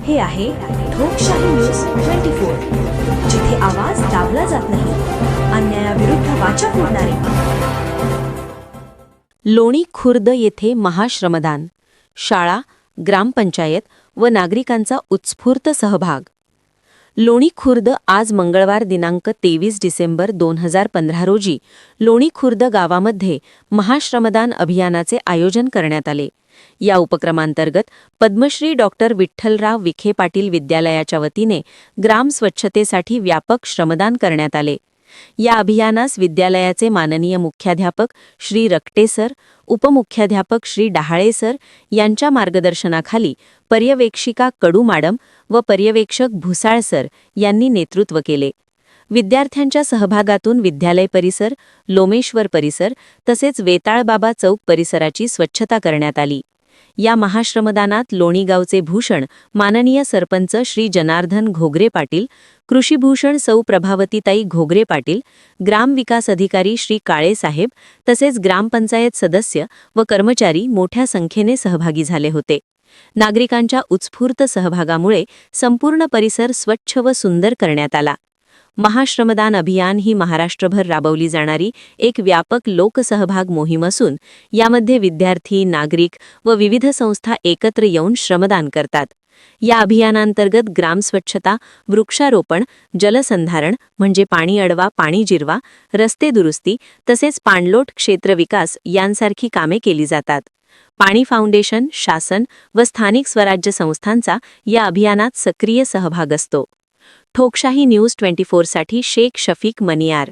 हे आहे ठोकशाही न्यूज 24, जिथे आवाज दाबला जात नाही, अन्यायाविरुद्ध वाचा फोडणारे. लोणी खुर्द येथे महाश्रमदान, शाळा, ग्रामपंचायत व नागरिकांचा उत्स्फूर्त सहभाग. लोणी खुर्द आज मंगळवार दिनांक 23 डिसेंबर 2015 रोजी लोणी खुर्द गावामध्ये महाश्रमदान अभियानाचे आयोजन करण्यात आले. या उपक्रमांतर्गत पद्मश्री डॉक्टर विठ्ठलराव विखे पाटील विद्यालयाच्या वतीने ग्राम स्वच्छतेसाठी व्यापक श्रमदान करण्यात आले. या अभियानास विद्यालयाचे माननीय मुख्याध्यापक श्री रक्टे सर, उपमुख्याध्यापक श्री डहाळे सर यांच्या मार्गदर्शनाखाली पर्यवेक्षिका कडू मॅडम व पर्यवेक्षक भुसाळ सर यांनी नेतृत्व केले. विद्यार्थ्यांच्या सहभागातून विद्यालय परिसर, लोमेश्वर परिसर तसेच वेताळबाबा चौक परिसराची स्वच्छता करण्यात आली. या महाश्रमदानात लोणी गावचे भूषण माननीय सरपंच श्री जनार्दन घोगरे पाटील, कृषीभूषण सौ प्रभावतीताई घोगरे पाटील, ग्रामविकास अधिकारी श्री काळे साहेब तसेच ग्रामपंचायत सदस्य व कर्मचारी मोठ्या संख्येने सहभागी झाले होते. नागरिकांच्या उत्स्फूर्त सहभागामुळे संपूर्ण परिसर स्वच्छ व सुंदर करण्यात आला. महाश्रमदान अभियान ही महाराष्ट्रभर राबवली जाणारी एक व्यापक लोकसहभाग मोहीम असून यामध्ये विद्यार्थी, नागरिक व विविध संस्था एकत्र येऊन श्रमदान करतात. या अभियानांतर्गत ग्रामस्वच्छता, वृक्षारोपण, जलसंधारण म्हणजे पाणी अडवा पाणी जिरवा, रस्ते दुरुस्ती तसेच पाणलोट क्षेत्र विकास यांसारखी कामे केली जातात. पाणी फाउंडेशन, शासन व स्थानिक स्वराज्य संस्थांचा या अभियानात सक्रिय सहभाग असतो. ठोकशाही न्यूज 24 साठी शेख शफीक मनियार.